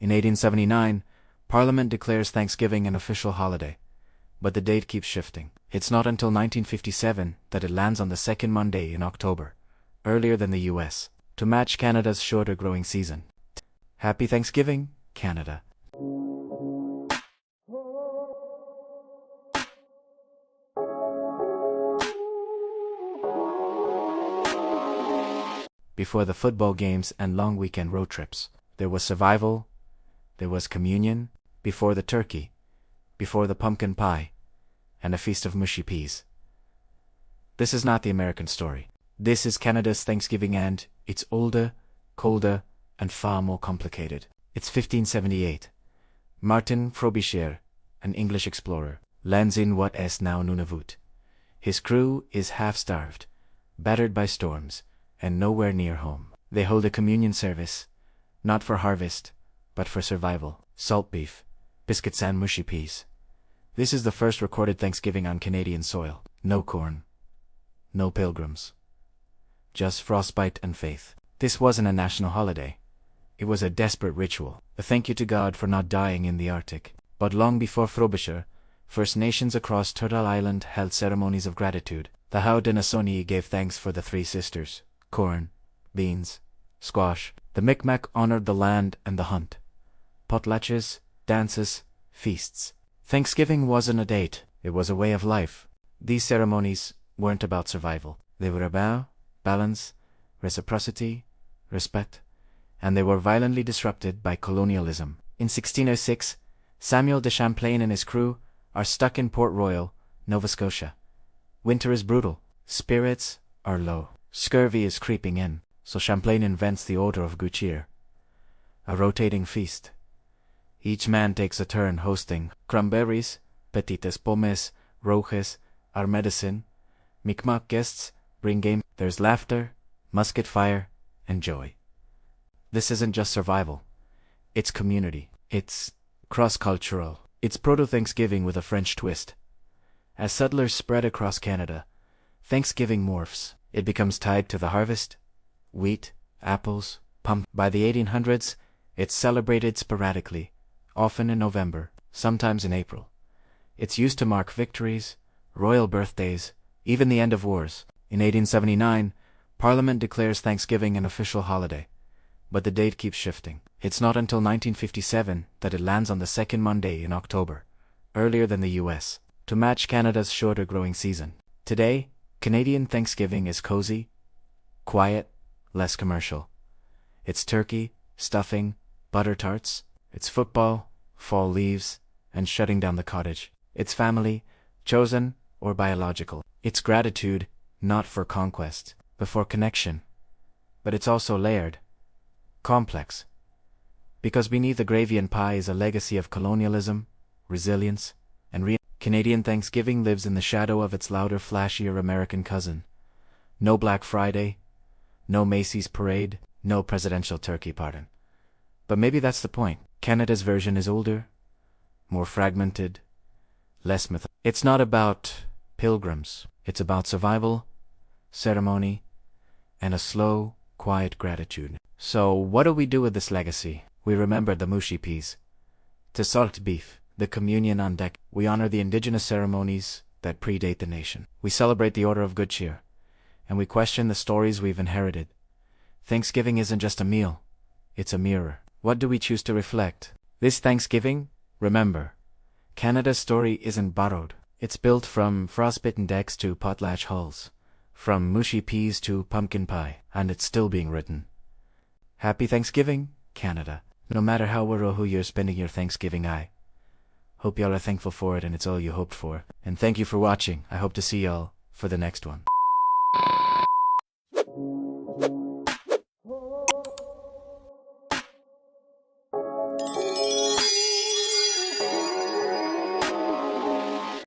In 1879, Parliament declares Thanksgiving an official holiday, but the date keeps shifting. It's not until 1957 that it lands on the second Monday in October, earlier than the US, to match Canada's shorter growing season. Happy Thanksgiving, Canada. Before the football games and long weekend road trips, there was survival, there was communion, before the turkey, before the pumpkin pie, and a feast of mushy peas. This is not the American story. This is Canada's Thanksgiving, and it's older, colder, and far more complicated. It's 1578. Martin Frobisher, an English explorer, lands in what is now Nunavut. His crew is half-starved, battered by storms, and nowhere near home. They hold a communion service, not for harvest, but for survival. Salt beef, biscuits and mushy peas. This is the first recorded Thanksgiving on Canadian soil. No corn. No pilgrims. Just frostbite and faith. This wasn't a national holiday. It was a desperate ritual, a thank you to God for not dying in the Arctic. But long before Frobisher, First Nations across Turtle Island held ceremonies of gratitude. The Haudenosaunee gave thanks for the three sisters, corn, beans, squash. The Micmac honored the land and the hunt. Potlatches, dances, feasts. Thanksgiving wasn't a date, it was a way of life. These ceremonies weren't about survival. They were about balance, reciprocity, respect, and they were violently disrupted by colonialism. In 1606, Samuel de Champlain and his crew are stuck in Port Royal, Nova Scotia. Winter is brutal, spirits are low, scurvy is creeping in, so Champlain invents the Order of Good Cheer, a rotating feast. Each man takes a turn hosting. Cranberries, petites pommes, rojes, are medicine. Micmac guests bring game. There's laughter, musket fire, and joy. This isn't just survival. It's community. It's cross-cultural. It's proto-Thanksgiving with a French twist. As settlers spread across Canada, Thanksgiving morphs. It becomes tied to the harvest, wheat, apples, pumpkin. By the 1800s, it's celebrated sporadically, often in November, sometimes in April. It's used to mark victories, royal birthdays, even the end of wars. In 1879, Parliament declares Thanksgiving an official holiday, but the date keeps shifting. It's not until 1957 that it lands on the second Monday in October, earlier than the US, to match Canada's shorter growing season. Today, Canadian Thanksgiving is cozy, quiet, less commercial. It's turkey, stuffing, butter tarts. It's football, fall leaves, and shutting down the cottage. It's family, chosen or biological. It's gratitude, not for conquest, but for connection. But it's also layered, complex. Because beneath the gravy and pie is a legacy of colonialism, resilience, and Canadian Thanksgiving lives in the shadow of its louder, flashier American cousin. No Black Friday, no Macy's parade, no presidential turkey pardon. But maybe that's the point. Canada's version is older, more fragmented, less myth. It's not about pilgrims. It's about survival, ceremony, and a slow, quiet gratitude. So what do we do with this legacy? We remember the mushy peas, the salt beef, the communion on deck. We honor the indigenous ceremonies that predate the nation. We celebrate the Order of Good Cheer, and we question the stories we've inherited. Thanksgiving isn't just a meal, it's a mirror. What do we choose to reflect? This Thanksgiving, remember, Canada's story isn't borrowed. It's built from frostbitten decks to potlatch hulls, from mushy peas to pumpkin pie, and it's still being written. Happy Thanksgiving, Canada. No matter how or who you're spending your Thanksgiving, I hope y'all are thankful for it and it's all you hoped for. And thank you for watching. I hope to see y'all for the next one.